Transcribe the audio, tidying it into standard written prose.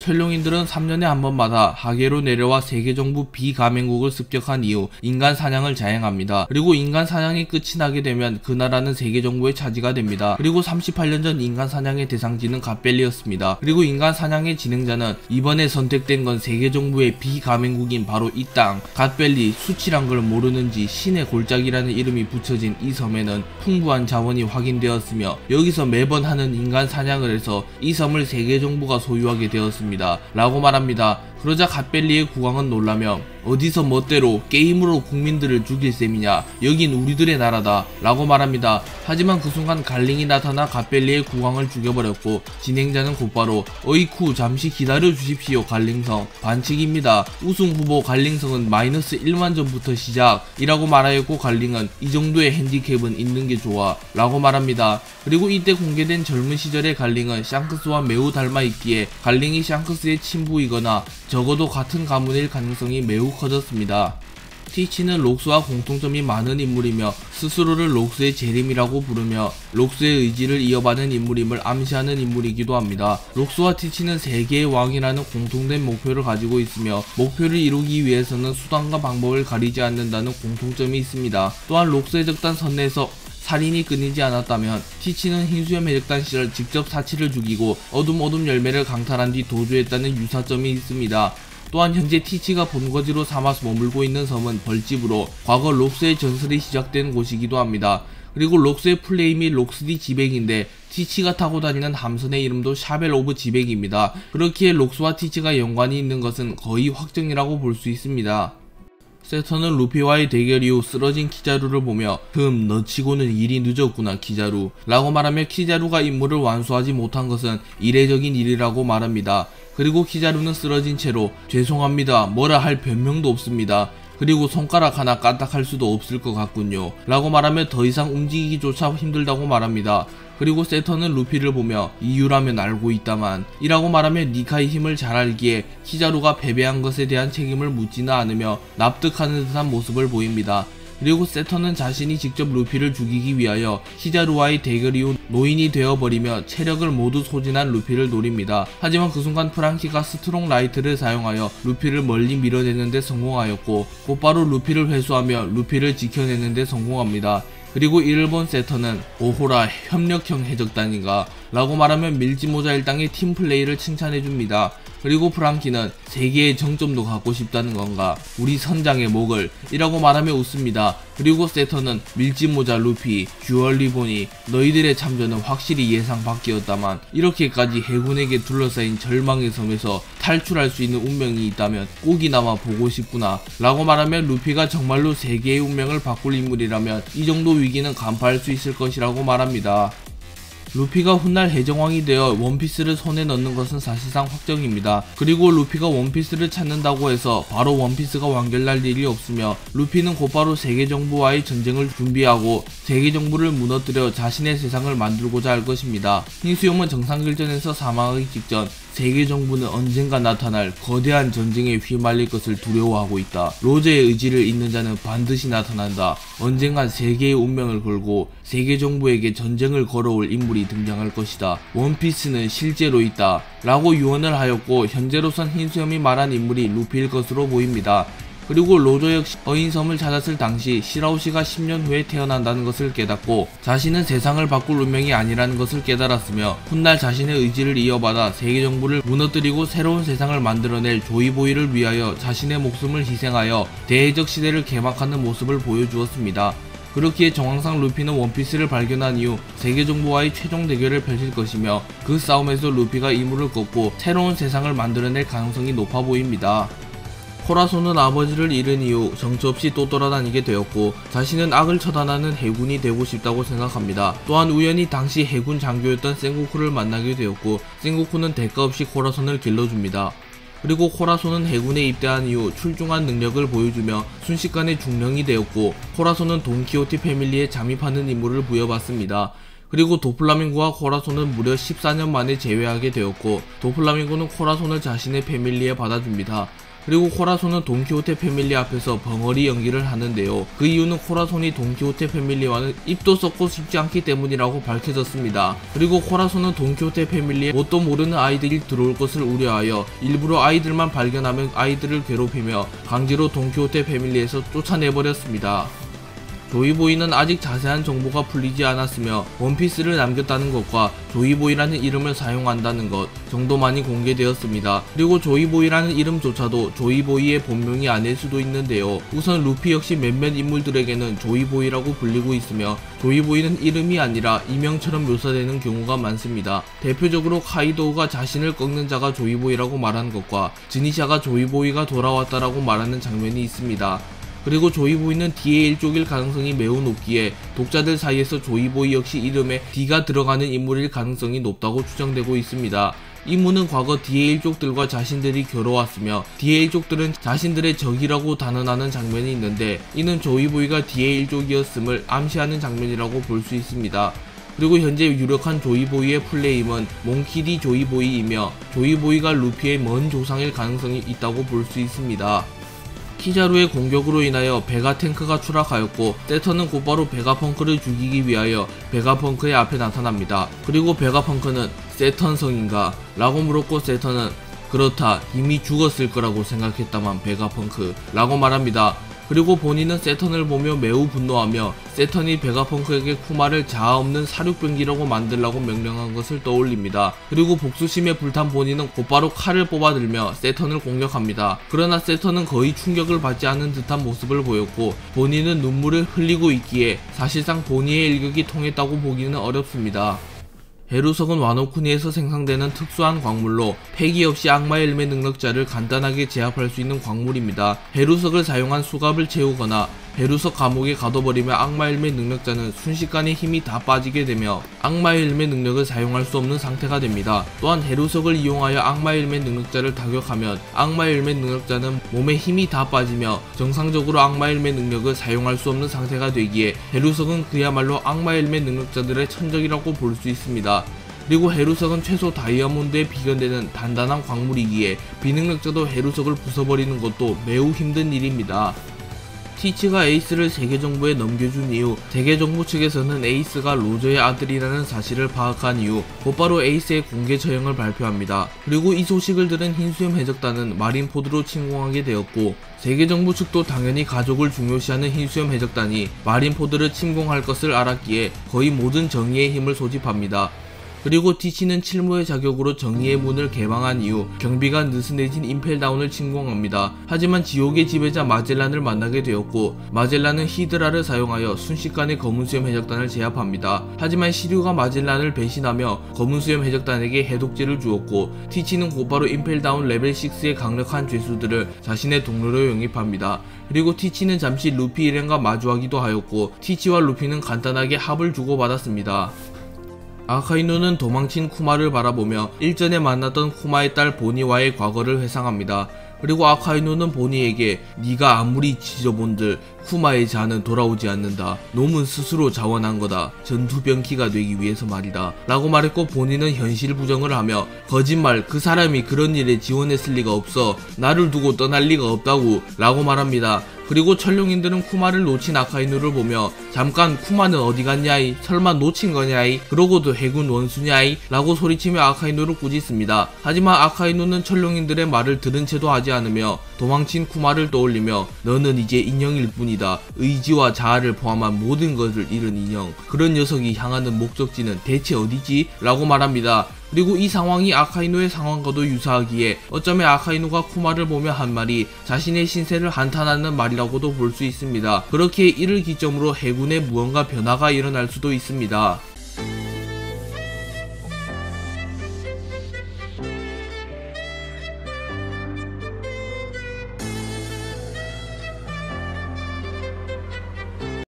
혈룡인들은 3년에 한 번마다 하계로 내려와 세계정부 비가맹국을 습격한 이후 인간 사냥을 자행합니다. 그리고 인간 사냥이 끝이 나게 되면 그 나라는 세계정부의 차지가 됩니다. 그리고 38년 전 인간 사냥의 대상지는 갓벨리였습니다. 그리고 인간 사냥의 진행자는 이번에 선택된 건 세계정부의 비가맹국인 바로 이 땅 갓벨리. 수치란 걸 모르는지 신의 골짜기라는 이름이 붙여진 이 섬에는 풍부한 자원이 확인되었으며 여기서 매번 하는 인간 사냥을 해서 이 섬을 세계정부가 소유하게 되었습니다 라고 말합니다. 그러자 갓벨리의 국왕은 놀라며 어디서 멋대로 게임으로 국민들을 죽일 셈이냐, 여긴 우리들의 나라다 라고 말합니다. 하지만 그 순간 갈링이 나타나 갓벨리의 국왕을 죽여버렸고 진행자는 곧바로 어이쿠 잠시 기다려 주십시오 갈링성, 반칙입니다. 우승 후보 갈링성은 마이너스 1만 점부터 시작이라고 말하였고 갈링은 이 정도의 핸디캡은 있는 게 좋아 라고 말합니다. 그리고 이때 공개된 젊은 시절의 갈링은 샹크스와 매우 닮아있기에 갈링이 샹크스의 친부이거나 적어도 같은 가문일 가능성이 매우 커졌습니다. 티치는 록스와 공통점이 많은 인물이며 스스로를 록스의 재림이라고 부르며 록스의 의지를 이어받는 인물임을 암시하는 인물이기도 합니다. 록스와 티치는 세계의 왕이라는 공통된 목표를 가지고 있으며 목표를 이루기 위해서는 수단과 방법을 가리지 않는다는 공통점이 있습니다. 또한 록스의 적단 선내에서 살인이 끊이지 않았다면 티치는 흰수염 해적단 시절 직접 사치를 죽이고 어둠 열매를 강탈한 뒤 도주했다는 유사점이 있습니다. 또한 현재 티치가 본거지로 삼아서 머물고 있는 섬은 벌집으로 과거 록스의 전설이 시작된 곳이기도 합니다. 그리고 록스의 플레임이 록스디 지백인데 티치가 타고 다니는 함선의 이름도 샤벨 오브 지백입니다. 그렇기에 록스와 티치가 연관이 있는 것은 거의 확정이라고 볼 수 있습니다. 세터는 루피와의 대결 이후 쓰러진 키자루를 보며 너 치고는 일이 늦었구나 키자루 라고 말하며 키자루가 임무를 완수하지 못한 것은 이례적인 일이라고 말합니다. 그리고 키자루는 쓰러진 채로 죄송합니다, 뭐라 할 변명도 없습니다, 그리고 손가락 하나 까딱할 수도 없을 것 같군요 라고 말하며 더 이상 움직이기조차 힘들다고 말합니다. 그리고 세터는 루피를 보며 이유라면 알고 있다만 이라고 말하며 니카의 힘을 잘 알기에 키자루가 패배한 것에 대한 책임을 묻지는 않으며 납득하는 듯한 모습을 보입니다. 그리고 세터는 자신이 직접 루피를 죽이기 위하여 키자루와의 대결 이후 노인이 되어버리며 체력을 모두 소진한 루피를 노립니다. 하지만 그 순간 프랑키가 스트롱 라이트를 사용하여 루피를 멀리 밀어내는데 성공하였고 곧바로 루피를 회수하며 루피를 지켜내는데 성공합니다. 그리고 이를 본 세터는 오호라 협력형 해적단인가 라고 말하며 밀지모자 일당의 팀플레이를 칭찬해줍니다. 그리고 프랑키는 세계의 정점도 갖고 싶다는 건가, 우리 선장의 목을 이라고 말하며 웃습니다. 그리고 세터는 밀지모자 루피, 듀얼리보니 너희들의 참전은 확실히 예상 밖이었다만 이렇게까지 해군에게 둘러싸인 절망의 섬에서 탈출할 수 있는 운명이 있다면 꼭이나마 보고 싶구나 라고 말하며 루피가 정말로 세계의 운명을 바꿀 인물이라면 이 정도 위기는 간파할 수 있을 것이라고 말합니다. 루피가 훗날 해적왕이 되어 원피스를 손에 넣는 것은 사실상 확정입니다. 그리고 루피가 원피스를 찾는다고 해서 바로 원피스가 완결날 일이 없으며 루피는 곧바로 세계정부와의 전쟁을 준비하고 세계정부를 무너뜨려 자신의 세상을 만들고자 할 것입니다. 흰수염은 정상결전에서 사망하기 직전 세계정부는 언젠가 나타날 거대한 전쟁에 휘말릴 것을 두려워하고 있다. 로저의 의지를 잇는 자는 반드시 나타난다. 언젠간 세계의 운명을 걸고 세계정부에게 전쟁을 걸어올 인물이 등장할 것이다. 원피스는 실제로 있다 라고 유언을 하였고 현재로선 흰수염이 말한 인물이 루피일 것으로 보입니다. 그리고 로저 역시 어인섬을 찾았을 당시 시라우시가 10년 후에 태어난다는 것을 깨닫고 자신은 세상을 바꿀 운명이 아니라는 것을 깨달았으며 훗날 자신의 의지를 이어받아 세계정부를 무너뜨리고 새로운 세상을 만들어낼 조이보이를 위하여 자신의 목숨을 희생하여 대해적 시대를 개막하는 모습을 보여주었습니다. 그렇기에 정황상 루피는 원피스를 발견한 이후 세계정부와의 최종 대결을 펼칠 것이며 그 싸움에서 루피가 이물을 꺾고 새로운 세상을 만들어낼 가능성이 높아 보입니다. 코라소는 아버지를 잃은 이후 정처 없이 또 돌아다니게 되었고 자신은 악을 처단하는 해군이 되고 싶다고 생각합니다. 또한 우연히 당시 해군 장교였던 센고쿠를 만나게 되었고 센고쿠는 대가 없이 코라소를 길러줍니다. 그리고 코라소는 해군에 입대한 이후 출중한 능력을 보여주며 순식간에 중령이 되었고 코라소는 돈키호테 패밀리에 잠입하는 임무를 부여받습니다. 그리고 도플라밍고와 코라소는 무려 14년 만에 재회하게 되었고 도플라밍고는 코라소를 자신의 패밀리에 받아줍니다. 그리고 코라손은 돈키호테 패밀리 앞에서 벙어리 연기를 하는데요. 그 이유는 코라손이 돈키호테 패밀리와는 입도 썩고 싶지 않기 때문이라고 밝혀졌습니다. 그리고 코라손은 돈키호테 패밀리에 뭣도 모르는 아이들이 들어올 것을 우려하여 일부러 아이들만 발견하면 아이들을 괴롭히며 강제로 돈키호테 패밀리에서 쫓아내버렸습니다. 조이보이는 아직 자세한 정보가 풀리지 않았으며 원피스를 남겼다는 것과 조이보이라는 이름을 사용한다는 것 정도만이 공개되었습니다. 그리고 조이보이라는 이름조차도 조이보이의 본명이 아닐 수도 있는데요. 우선 루피 역시 몇몇 인물들에게는 조이보이라고 불리고 있으며 조이보이는 이름이 아니라 이명처럼 묘사되는 경우가 많습니다. 대표적으로 카이도우가 자신을 꺾는 자가 조이보이라고 말한 것과 지니샤가 조이보이가 돌아왔다라고 말하는 장면이 있습니다. 그리고 조이보이는 D의 일족일 가능성이 매우 높기에 독자들 사이에서 조이보이 역시 이름에 D가 들어가는 인물일 가능성이 높다고 추정되고 있습니다. 이무는 과거 D의 일족들과 자신들이 겨뤄왔으며 D의 일족들은 자신들의 적이라고 단언하는 장면이 있는데 이는 조이보이가 D의 일족이었음을 암시하는 장면이라고 볼 수 있습니다. 그리고 현재 유력한 조이보이의 플레임은 몽키디 조이보이이며 조이보이가 루피의 먼 조상일 가능성이 있다고 볼 수 있습니다. 키자루의 공격으로 인하여 베가탱크가 추락하였고 세턴은 곧바로 베가펑크를 죽이기 위하여 베가펑크의 앞에 나타납니다. 그리고 베가펑크는 세턴성인가? 라고 물었고 세턴은 그렇다, 이미 죽었을 거라고 생각했다만 베가펑크 라고 말합니다. 그리고 본인은 세턴을 보며 매우 분노하며 세턴이 베가펑크에게 쿠마를 자아 없는 사륙병기라고 만들라고 명령한 것을 떠올립니다. 그리고 복수심에 불탄 본인은 곧바로 칼을 뽑아들며 세턴을 공격합니다. 그러나 세턴은 거의 충격을 받지 않은 듯한 모습을 보였고 본인은 눈물을 흘리고 있기에 사실상 본인의 일격이 통했다고 보기는 어렵습니다. 헤루석은 와노쿠니에서 생성되는 특수한 광물로 폐기 없이 악마의 일매 능력자를 간단하게 제압할 수 있는 광물입니다. 헤루석을 사용한 수갑을 채우거나 헤루석 감옥에 가둬버리면 악마의 일매 능력자는 순식간에 힘이 다 빠지게 되며 악마의 일매 능력을 사용할 수 없는 상태가 됩니다. 또한 헤루석을 이용하여 악마의 일매 능력자를 타격하면 악마의 일매 능력자는 몸에 힘이 다 빠지며 정상적으로 악마의 일매 능력을 사용할 수 없는 상태가 되기에 헤루석은 그야말로 악마의 일매 능력자들의 천적이라고 볼 수 있습니다. 그리고 헤루석은 최소 다이아몬드에 비견되는 단단한 광물이기에 비능력자도 헤루석을 부숴버리는 것도 매우 힘든 일입니다. 티치가 에이스를 세계정부에 넘겨준 이후 세계정부 측에서는 에이스가 로저의 아들이라는 사실을 파악한 이후 곧바로 에이스의 공개 처형을 발표합니다. 그리고 이 소식을 들은 흰수염 해적단은 마린포드로 침공하게 되었고 세계정부 측도 당연히 가족을 중요시하는 흰수염 해적단이 마린포드를 침공할 것을 알았기에 거의 모든 정의의 힘을 소집합니다. 그리고 티치는 칠무의 자격으로 정의의 문을 개방한 이후 경비가 느슨해진 임펠다운을 침공합니다. 하지만 지옥의 지배자 마젤란을 만나게 되었고 마젤란은 히드라를 사용하여 순식간에 검은수염 해적단을 제압합니다. 하지만 시류가 마젤란을 배신하며 검은수염 해적단에게 해독제를 주었고 티치는 곧바로 임펠다운 레벨 6의 강력한 죄수들을 자신의 동료로 영입합니다. 그리고 티치는 잠시 루피 일행과 마주하기도 하였고 티치와 루피는 간단하게 합을 주고받았습니다. 아카이누는 도망친 쿠마를 바라보며 일전에 만났던 쿠마의 딸 보니와의 과거를 회상합니다. 그리고 아카이누는 보니에게 네가 아무리 지져본들 쿠마의 자는 돌아오지 않는다. 놈은 스스로 자원한 거다. 전투병기가 되기 위해서 말이다. 라고 말했고 보니는 현실 부정을 하며 거짓말, 그 사람이 그런 일에 지원했을 리가 없어. 나를 두고 떠날 리가 없다고 라고 말합니다. 그리고 천룡인들은 쿠마를 놓친 아카이누를 보며 잠깐 쿠마는 어디 갔냐이? 설마 놓친 거냐이? 그러고도 해군 원수냐이? 라고 소리치며 아카이누를 꾸짖습니다. 하지만 아카이누는 천룡인들의 말을 들은 채도 하지 않으며 도망친 쿠마를 떠올리며 너는 이제 인형일 뿐이다. 의지와 자아를 포함한 모든 것을 잃은 인형. 그런 녀석이 향하는 목적지는 대체 어디지? 라고 말합니다. 그리고 이 상황이 아카이누의 상황과도 유사하기에 어쩌면 아카이누가 쿠마를 보며 한 말이 자신의 신세를 한탄하는 말이라고도 볼 수 있습니다. 그렇게 이를 기점으로 해군에 무언가 변화가 일어날 수도 있습니다.